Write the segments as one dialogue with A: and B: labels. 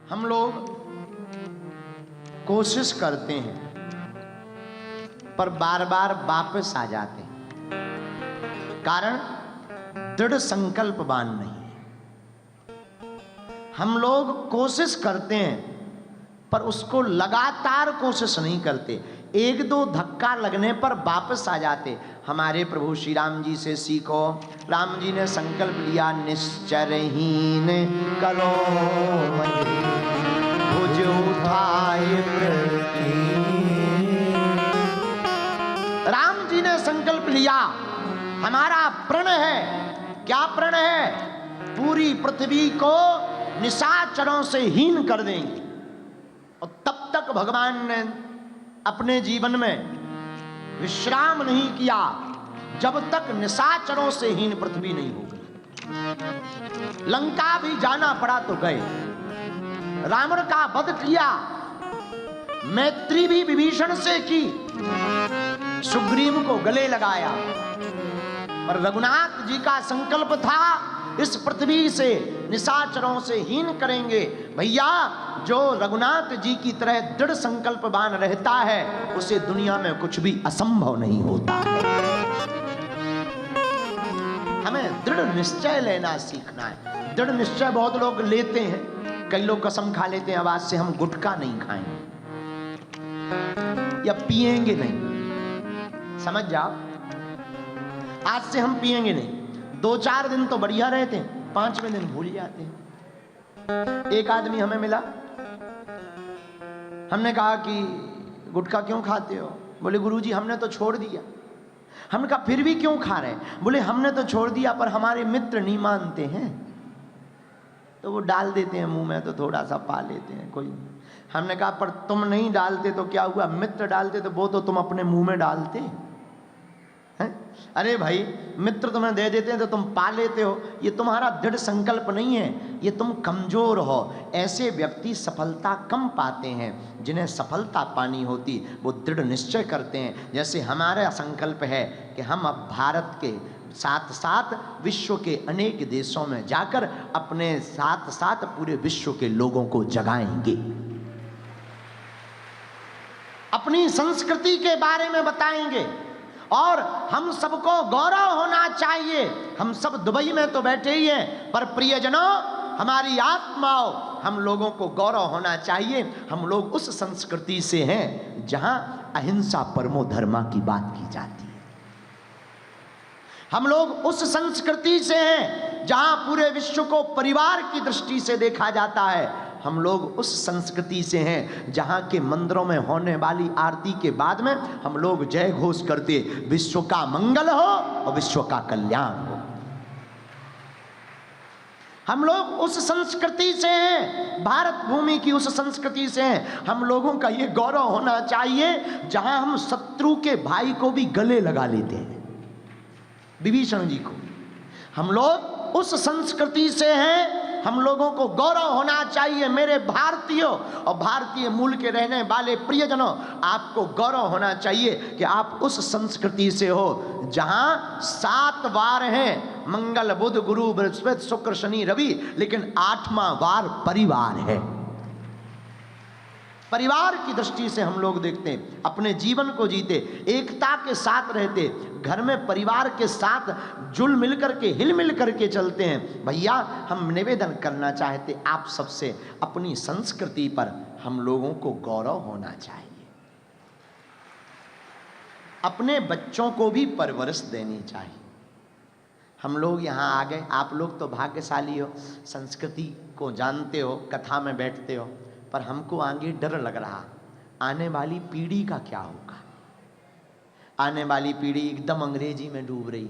A: हम लोग कोशिश करते हैं पर बार बार वापस आ जाते हैं, कारण दृढ़ संकल्पवान नहीं है। हम लोग कोशिश करते हैं पर उसको लगातार कोशिश नहीं करते, एक दो धक्का लगने पर वापस आ जाते। हमारे प्रभु श्री राम जी से सीखो। राम जी ने संकल्प लिया, निश्चरहीन करो भुज उठाए प्रति। राम जी ने संकल्प लिया, हमारा प्रण है, क्या प्रण है? पूरी पृथ्वी को निशाचरों से हीन कर देंगे। और तब तक भगवान ने अपने जीवन में विश्राम नहीं किया जब तक निशाचरों से हीन पृथ्वी नहीं हो गई। लंका भी जाना पड़ा तो गए, रावण का वध किया, मैत्री भी विभीषण से की, सुग्रीव को गले लगाया। पर रघुनाथ जी का संकल्प था इस पृथ्वी से निशाचरों से हीन करेंगे। भैया, जो रघुनाथ जी की तरह दृढ़ संकल्पवान रहता है उसे दुनिया में कुछ भी असंभव नहीं होता है। हमें दृढ़ निश्चय लेना सीखना है। दृढ़ निश्चय बहुत लोग लेते हैं, कई लोग कसम खा लेते हैं, अब आज से हम गुटखा नहीं खाएंगे या पिएंगे नहीं। समझ जाओ, आज से हम पिएंगे नहीं। 2-4 दिन तो बढ़िया रहते हैं, 5वें दिन भूल जाते हैं। एक आदमी हमें मिला, हमने कहा कि गुटखा क्यों खाते हो? बोले गुरुजी हमने तो छोड़ दिया। हमने कहा फिर भी क्यों खा रहे? बोले हमने तो छोड़ दिया पर हमारे मित्र नहीं मानते हैं, तो वो डाल देते हैं मुंह में, तो थोड़ा सा पा लेते हैं कोई। हमने कहा पर तुम नहीं डालते तो क्या हुआ? मित्र डालते तो वो तो तुम अपने मुंह में डालते हैं। अरे भाई, मित्र तुम्हें दे देते हैं तो तुम पा लेते हो, ये तुम्हारा दृढ़ संकल्प नहीं है, ये तुम कमजोर हो। ऐसे व्यक्ति सफलता कम पाते हैं। जिन्हें सफलता पानी होती वो दृढ़ निश्चय करते हैं। जैसे हमारा संकल्प है कि हम अब भारत के साथ साथ विश्व के अनेक देशों में जाकर अपने साथ साथ पूरे विश्व के लोगों को जगाएंगे, अपनी संस्कृति के बारे में बताएंगे और हम सबको गौरव होना चाहिए। हम सब दुबई में तो बैठे ही हैं, पर प्रियजनों, हमारी आत्माओं, हम लोगों को गौरव होना चाहिए। हम लोग उस संस्कृति से हैं जहां अहिंसा परमो धर्मा की बात की जाती है। हम लोग उस संस्कृति से हैं जहां पूरे विश्व को परिवार की दृष्टि से देखा जाता है। हम लोग उस संस्कृति से हैं जहां के मंदिरों में होने वाली आरती के बाद में हम लोग जय घोष करते, विश्व का मंगल हो और विश्व का कल्याण हो। हम लोग उस संस्कृति से हैं, भारत भूमि की उस संस्कृति से हैं। हम लोगों का ये गौरव होना चाहिए जहां हम शत्रु के भाई को भी गले लगा लेते हैं, विभीषण जी को। हम लोग उस संस्कृति से हैं, हम लोगों को गौरव होना चाहिए। मेरे भारतीयों और भारतीय मूल के रहने वाले प्रियजनों, आपको गौरव होना चाहिए कि आप उस संस्कृति से हो जहां 7 वार हैं, मंगल बुध गुरु बृहस्पति शुक्र शनि रवि, लेकिन 8वां वार परिवार है। परिवार की दृष्टि से हम लोग देखते हैं, अपने जीवन को जीते, एकता के साथ रहते, घर में परिवार के साथ जुल मिल करके हिल मिल करके चलते हैं। भैया, हम निवेदन करना चाहते आप सबसे, अपनी संस्कृति पर हम लोगों को गौरव होना चाहिए। अपने बच्चों को भी परवरिश देनी चाहिए। हम लोग यहाँ आ गए, आप लोग तो भाग्यशाली हो, संस्कृति को जानते हो, कथा में बैठते हो, पर हमको आगे डर लग रहा, आने वाली पीढ़ी का क्या होगा। आने वाली पीढ़ी एकदम अंग्रेजी में डूब रही,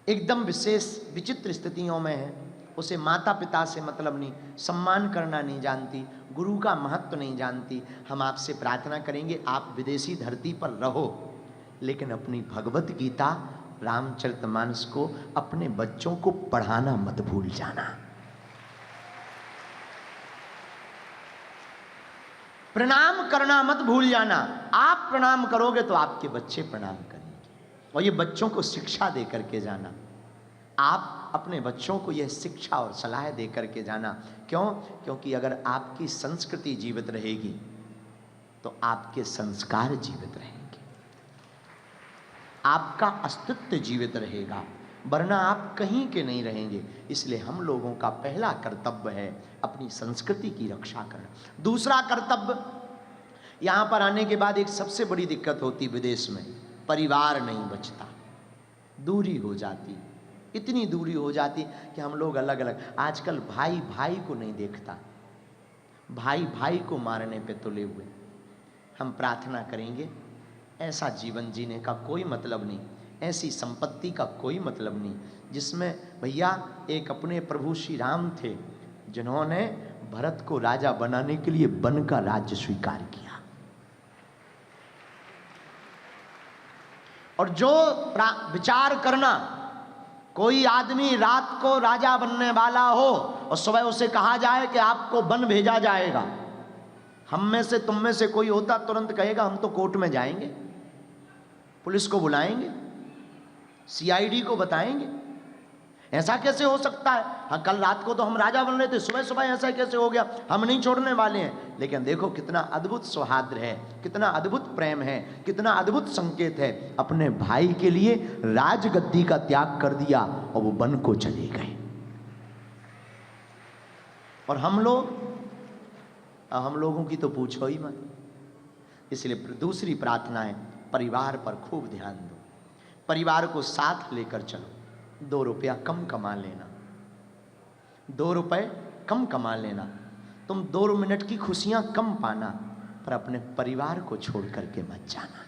A: एकदम विशेष विचित्र स्थितियों में है। उसे माता पिता से मतलब नहीं, सम्मान करना नहीं जानती, गुरु का महत्व नहीं जानती। हम आपसे प्रार्थना करेंगे, आप विदेशी धरती पर रहो, लेकिन अपनी भगवत गीता रामचरितमानस को अपने बच्चों को पढ़ाना मत भूल जाना। प्रणाम करना मत भूल जाना। आप प्रणाम करोगे तो आपके बच्चे प्रणाम करेंगे, और ये बच्चों को शिक्षा दे करके जाना। आप अपने बच्चों को यह शिक्षा और सलाह दे करके जाना। क्यों? क्योंकि अगर आपकी संस्कृति जीवित रहेगी तो आपके संस्कार जीवित रहेंगे, आपका अस्तित्व जीवित रहेगा, वरना आप कहीं के नहीं रहेंगे। इसलिए हम लोगों का पहला कर्तव्य है अपनी संस्कृति की रक्षा करना। दूसरा कर्तव्य, यहाँ पर आने के बाद एक सबसे बड़ी दिक्कत होती विदेश में, परिवार नहीं बचता, दूरी हो जाती, इतनी दूरी हो जाती कि हम लोग अलग अलग। आजकल भाई भाई को नहीं देखता, भाई भाई को मारने पे तुले हुए। हम प्रार्थना करेंगे ऐसा जीवन जीने का कोई मतलब नहीं, ऐसी संपत्ति का कोई मतलब नहीं जिसमें भैया एक अपने प्रभु श्री राम थे जिन्होंने भरत को राजा बनाने के लिए वन का राज्य स्वीकार किया। और जो विचार करना, कोई आदमी रात को राजा बनने वाला हो और सुबह उसे कहा जाए कि आपको वन भेजा जाएगा, हम में से तुम में से कोई होता तुरंत कहेगा हम तो कोर्ट में जाएंगे, पुलिस को बुलाएंगे, सीआईडी को बताएंगे। ऐसा कैसे हो सकता है? हाँ, कल रात को तो हम राजा बन रहे थे, सुबह सुबह ऐसा कैसे हो गया? हम नहीं छोड़ने वाले हैं। लेकिन देखो कितना अद्भुत सौहार्द है, कितना अद्भुत प्रेम है, कितना अद्भुत संकेत है। अपने भाई के लिए राजगद्दी का त्याग कर दिया और वो वन को चले गए। और हम लोगों की तो पूछो ही मत। इसलिए दूसरी प्रार्थना है, परिवार पर खूब ध्यान दो, परिवार को साथ लेकर चलो। 2 रुपया कम कमा लेना, 2 रुपए कम कमा लेना, तुम 2 मिनट की खुशियां कम पाना, पर अपने परिवार को छोड़ करके मत जाना।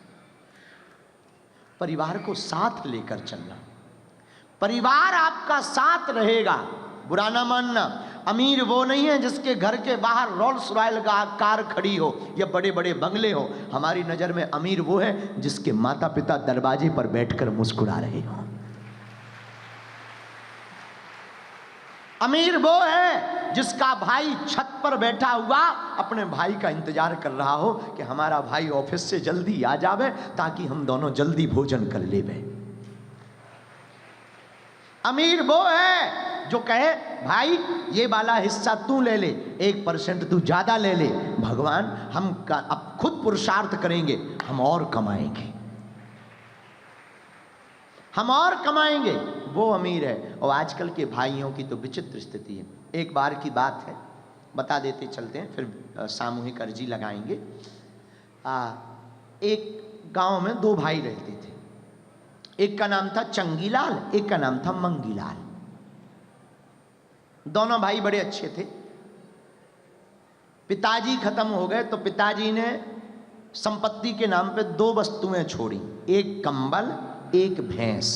A: परिवार को साथ लेकर चलना, परिवार आपका साथ रहेगा। बुरा ना मानना, अमीर वो नहीं है जिसके घर के बाहर रोल्स रॉयल कार खड़ी हो या बड़े बड़े बंगले हो। हमारी नजर में अमीर वो है जिसके माता पिता दरवाजे पर बैठकर मुस्कुरा रहे हो। अमीर वो है जिसका भाई छत पर बैठा हुआ अपने भाई का इंतजार कर रहा हो कि हमारा भाई ऑफिस से जल्दी आ जावे ताकि हम दोनों जल्दी भोजन कर लेवे। अमीर वो है जो कहे भाई ये वाला हिस्सा तू ले ले, 1% तू ज्यादा ले ले, भगवान हम अब खुद पुरुषार्थ करेंगे, हम और कमाएंगे, हम और कमाएंगे। वो अमीर है। और आजकल के भाइयों की तो विचित्र स्थिति है। एक बार की बात है, बता देते चलते हैं, फिर सामूहिक अर्जी लगाएंगे। एक गांव में 2 भाई रहते थे, एक का नाम था चंगीलाल, एक का नाम था मंगीलाल। दोनों भाई बड़े अच्छे थे। पिताजी खत्म हो गए तो पिताजी ने संपत्ति के नाम पे 2 वस्तुएं छोड़ी, एक कंबल, एक भैंस।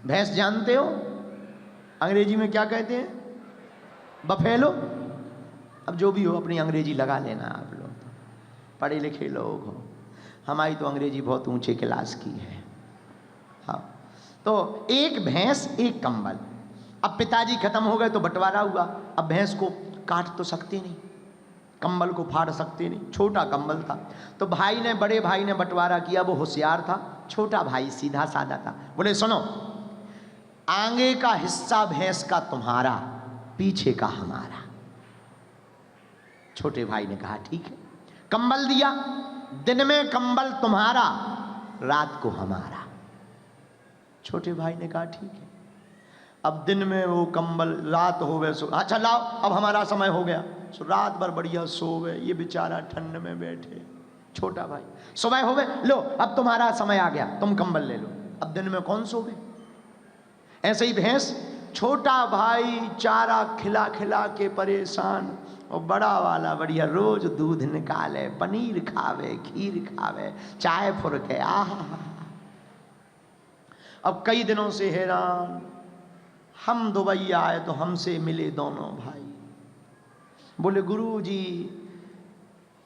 A: भैंस जानते हो अंग्रेजी में क्या कहते हैं? बफेलो। अब जो भी हो अपनी अंग्रेजी लगा लेना, आप लोग तो पढ़े लिखे लोग हो, हमारी तो अंग्रेजी बहुत ऊंचे क्लास की है। हाँ, तो एक भैंस एक कंबल। अब पिताजी खत्म हो गए तो बंटवारा हुआ। अब भैंस को काट तो सकते नहीं, कंबल को फाड़ सकते नहीं, छोटा कंबल था। तो बड़े भाई ने बंटवारा किया, वो होशियार था, छोटा भाई सीधा साधा था। बोले सुनो, आगे का हिस्सा भैंस का तुम्हारा, पीछे का हमारा। छोटे भाई ने कहा ठीक है। कंबल दिया, दिन में कंबल तुम्हारा, रात को हमारा। छोटे भाई ने कहा ठीक है। अब दिन में वो कंबल, रात हो गए, अच्छा लाओ अब हमारा समय हो गया। सो रात भर बढ़िया सो गए, ये बेचारा ठंड में बैठे। छोटा भाई, सुबह हो गए, लो अब तुम्हारा समय आ गया, तुम कंबल ले लो। अब दिन में कौन सो गए? ऐसे ही भैंस, छोटा भाई चारा खिला खिला के परेशान, और बड़ा वाला बढ़िया रोज दूध निकाले, पनीर खावे, खीर खावे, चाय फुरके, आहा। अब कई दिनों से हैरान, हम दुबई आए तो हमसे मिले दोनों भाई। बोले गुरु जी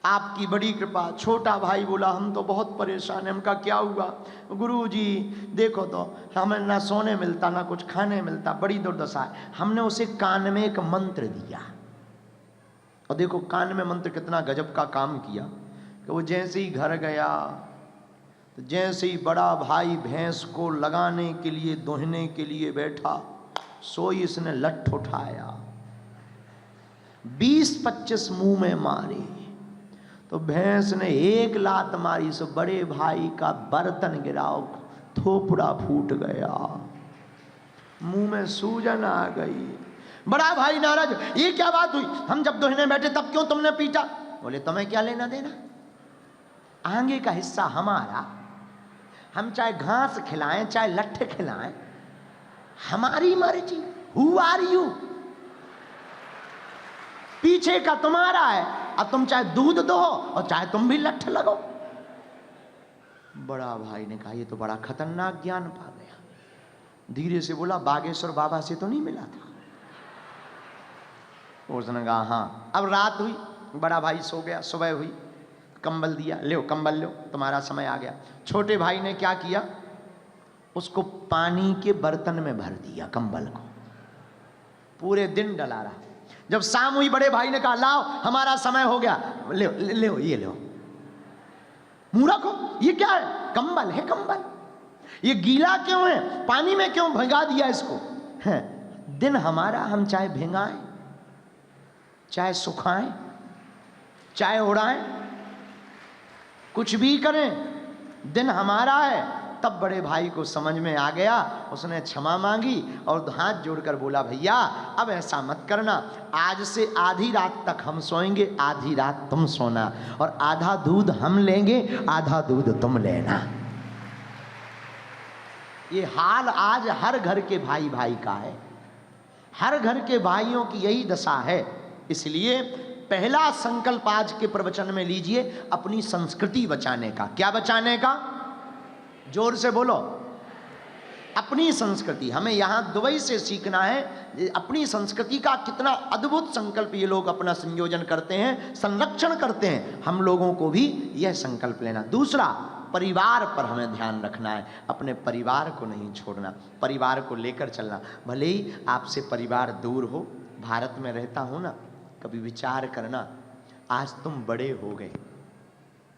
A: आपकी बड़ी कृपा। छोटा भाई बोला हम तो बहुत परेशान हैं। हमका क्या हुआ? गुरु जी देखो तो हमें ना सोने मिलता ना कुछ खाने मिलता, बड़ी दुर्दशा है। हमने उसे कान में एक मंत्र दिया, और देखो कान में मंत्र कितना गजब का काम किया कि वो जैसे ही घर गया तो जैसे ही बड़ा भाई भैंस को लगाने के लिए, दोहने के लिए बैठा, सोई इसने लठ उठाया, 20-25 मुंह में मारी, तो भैंस ने एक लात मारी, सो बड़े भाई का बर्तन गिराओ, थोपड़ा फूट गया, मुंह में सूजन आ गई। बड़ा भाई नाराज, ये क्या बात हुई? हम जब दोहने बैठे तब क्यों तुमने पीटा? बोले तुम्हें क्या लेना देना, आगे का हिस्सा हमारा, हम चाहे घास खिलाएं चाहे लट्ठे खिलाएं, हमारी मर्जी। Who are you? पीछे का तुम्हारा है, अब तुम चाहे दूध दो और चाहे तुम भी लट्ठ लगो। बड़ा भाई ने कहा ये तो बड़ा खतरनाक ज्ञान पा गया। धीरे से बोला बागेश्वर बाबा से तो नहीं मिला था? उसने कहा हाँ। अब रात हुई, बड़ा भाई सो गया, सुबह हुई, कंबल दिया, लो कंबल लो, तुम्हारा समय आ गया। छोटे भाई ने क्या किया, उसको पानी के बर्तन में भर दिया कंबल को, पूरे दिन डला रहा। जब शाम हुई बड़े भाई ने कहा लाओ हमारा समय हो गया, ले ले ये लो। मुंह रखो, ये क्या है? कंबल है कंबल, ये गीला क्यों है? पानी में क्यों भिगा दिया इसको? है दिन हमारा, हम चाहे भिगाएं चाहे सुखाएं चाहे उड़ाएं, कुछ भी करें, दिन हमारा है। तब बड़े भाई को समझ में आ गया, उसने क्षमा मांगी और हाथ जोड़कर बोला भैया अब ऐसा मत करना, आज से आधी रात तक हम सोएंगे, आधी रात तुम सोना, और आधा दूध हम लेंगे आधा दूध तुम लेना। ये हाल आज हर घर के भाई भाई का है, हर घर के भाइयों की यही दशा है। इसलिए पहला संकल्प आज के प्रवचन में लीजिए, अपनी संस्कृति बचाने का। क्या बचाने का? जोर से बोलो। अपनी संस्कृति। हमें यहां दुबई से सीखना है अपनी संस्कृति का। कितना अद्भुत संकल्प ये लोग अपना संयोजन करते हैं, संरक्षण करते हैं। हम लोगों को भी यह संकल्प लेना। दूसरा, परिवार पर हमें ध्यान रखना है, अपने परिवार को नहीं छोड़ना, परिवार को लेकर चलना। भले ही आपसे परिवार दूर हो, भारत में रहता हो ना, कभी विचार करना, आज तुम बड़े हो गए,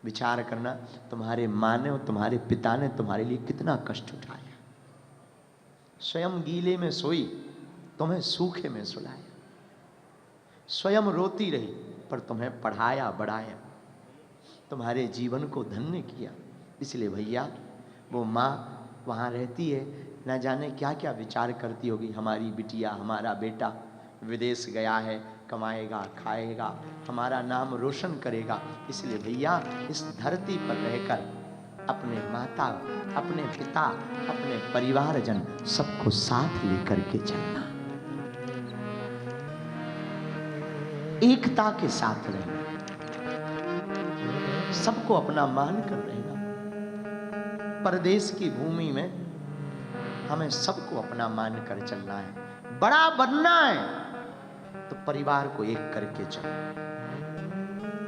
A: विचार करना तुम्हारे माँ ने और तुम्हारे पिता ने तुम्हारे लिए कितना कष्ट उठाया। स्वयं गीले में सोई, तुम्हें सूखे में सुलाया, स्वयं रोती रही पर तुम्हें पढ़ाया बढ़ाया, तुम्हारे जीवन को धन्य किया। इसलिए भैया वो माँ वहाँ रहती है, न जाने क्या क्या विचार करती होगी, हमारी बिटिया हमारा बेटा विदेश गया है, कमाएगा खाएगा, हमारा नाम रोशन करेगा। इसलिए भैया इस धरती पर रहकर अपने माता, अपने पिता, अपने परिवारजन सबको साथ लेकर के चलना, एकता के साथ रहना, सबको अपना मान कर रहना। परदेश की भूमि में हमें सबको अपना मान कर चलना है। बड़ा बनना है तो परिवार को एक करके चलो,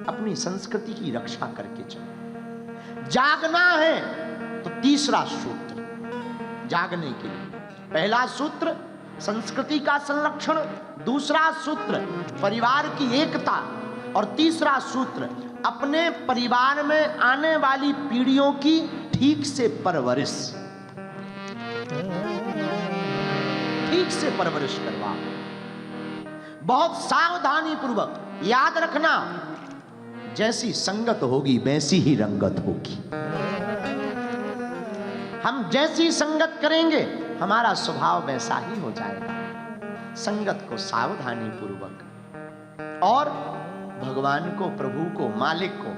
A: अपनी संस्कृति की रक्षा करके चलो। जागना है तो तीसरा सूत्र जागने के लिए, पहला सूत्र संस्कृति का संरक्षण, दूसरा सूत्र परिवार की एकता, और तीसरा सूत्र अपने परिवार में आने वाली पीढ़ियों की ठीक से परवरिश, ठीक से परवरिश करवा। बहुत सावधानी पूर्वक याद रखना, जैसी संगत होगी वैसी ही रंगत होगी। हम जैसी संगत करेंगे हमारा स्वभाव वैसा ही हो जाएगा। संगत को सावधानी पूर्वक, और भगवान को, प्रभु को, मालिक को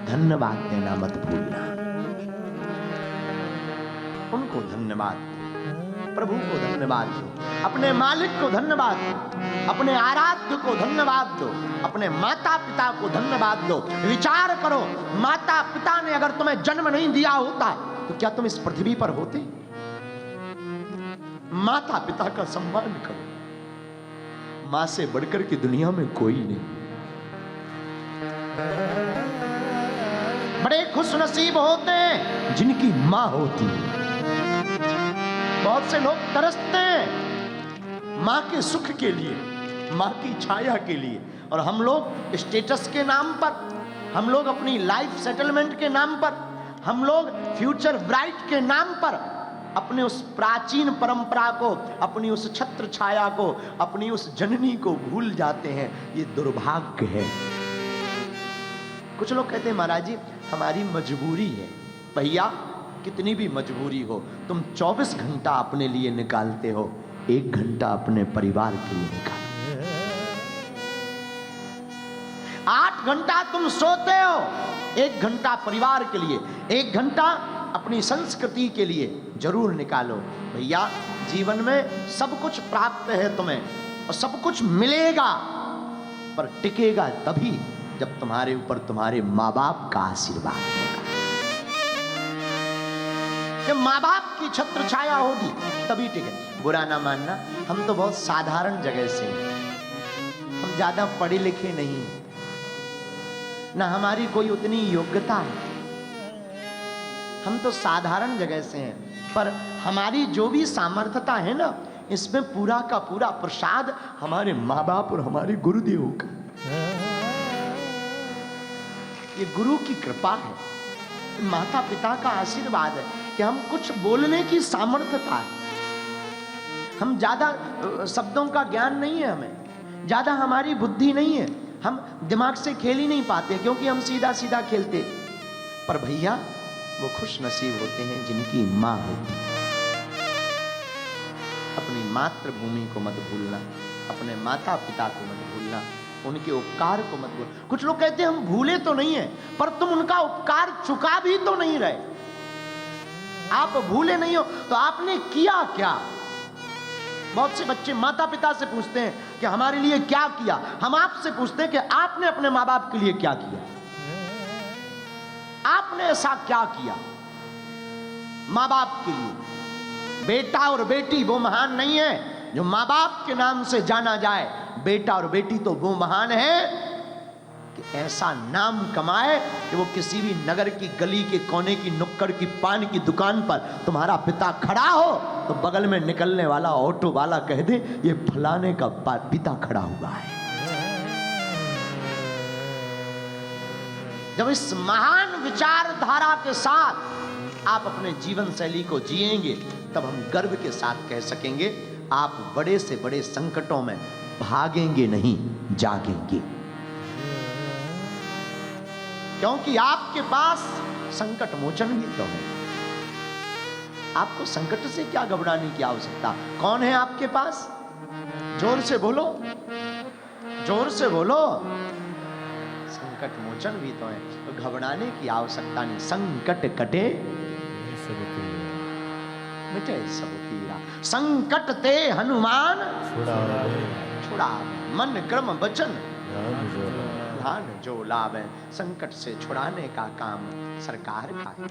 A: धन्यवाद देना मत भूलना। उनको धन्यवाद दो, प्रभु को धन्यवाद दो, अपने मालिक को धन्यवाद दो, अपने आराध्य को धन्यवाद दो, अपने माता पिता को धन्यवाद दो। विचार करो, माता पिता ने अगर तुम्हें जन्म नहीं दिया होता तो क्या तुम इस पृथ्वी पर होते? माता पिता का सम्मान करो, मां से बढ़कर के दुनिया में कोई नहीं। बड़े खुश नसीब होते हैं जिनकी मां होती है। बहुत से लोग तरसते हैं मां के सुख के लिए, मां की छाया के लिए, और हम लोग स्टेटस के नाम पर, हम लोग अपनी लाइफ सेटलमेंट के नाम पर, हम लोग फ्यूचर ब्राइट के नाम पर अपने उस प्राचीन परंपरा को, अपनी उस छत्र छाया को, अपनी उस जननी को भूल जाते हैं। ये दुर्भाग्य है। कुछ लोग कहते हैं महाराज जी हमारी मजबूरी है। भैया कितनी भी मजबूरी हो, तुम 24 घंटा अपने लिए निकालते हो, 1 घंटा अपने परिवार के लिए निकालो। 8 घंटा तुम सोते हो, 1 घंटा परिवार के लिए, 1 घंटा अपनी संस्कृति के लिए जरूर निकालो। भैया जीवन में सब कुछ प्राप्त है तुम्हें और सब कुछ मिलेगा, पर टिकेगा तभी जब तुम्हारे ऊपर तुम्हारे माँ बाप का आशीर्वाद होगा। जब माँ बाप की छत्र छाया होगी तभी टिके। बुरा ना मानना, हम तो बहुत साधारण जगह से हैं, हम ज्यादा पढ़े लिखे नहीं, ना हमारी कोई उतनी योग्यता है, हम तो साधारण जगह से हैं, पर हमारी जो भी सामर्थ्यता है ना, इसमें पूरा का पूरा प्रसाद हमारे माँ बाप और हमारे गुरुदेव का। ये गुरु की कृपा है, माता पिता का आशीर्वाद है कि हम कुछ बोलने की सामर्थ्यता है। हम ज्यादा शब्दों का ज्ञान नहीं है, हमें ज्यादा हमारी बुद्धि नहीं है, हम दिमाग से खेल ही नहीं पाते क्योंकि हम सीधा सीधा खेलते। पर भैया वो खुश नसीब होते हैं जिनकी माँ होती है। अपनी मातृभूमि को मत भूलना, अपने माता पिता को मत भूलना, उनके उपकार को मत भूलना। कुछ लोग कहते हैं हम भूले तो नहीं है, पर तुम उनका उपकार चुका भी तो नहीं रहे। आप भूले नहीं हो तो आपने किया क्या? बहुत से बच्चे माता पिता से पूछते हैं कि हमारे लिए क्या किया। हम आपसे पूछते हैं कि आपने अपने माँ बाप के लिए क्या किया? आपने ऐसा क्या किया माँ बाप के लिए? बेटा और बेटी वो महान नहीं है जो माँ बाप के नाम से जाना जाए। बेटा और बेटी तो वो महान है कि ऐसा नाम कमाए कि वो किसी भी नगर की गली के कोने की नुक्कड़ की पान की दुकान पर तुम्हारा पिता खड़ा हो तो बगल में निकलने वाला ऑटो वाला कह दे ये फलाने का पिता खड़ा हुआ है। जब इस महान विचारधारा के साथ आप अपने जीवन शैली को जिएंगे तब हम गर्व के साथ कह सकेंगे आप बड़े से बड़े संकटों में भागेंगे नहीं, जागेंगे। क्योंकि आपके पास संकट मोचन भी तो है। आपको संकट से क्या घबराने की आवश्यकता? कौन है आपके पास? जोर से बोलो, जोर से बोलो। संकट मोचन भी तो है, तो घबराने की आवश्यकता नहीं। संकट कटे मिटे सब पीरा, संकट ते हनुमान छुड़ा, मन क्रम वचन ध्यान जो लाभ है। संकट से छुड़ाने का काम सरकार का है।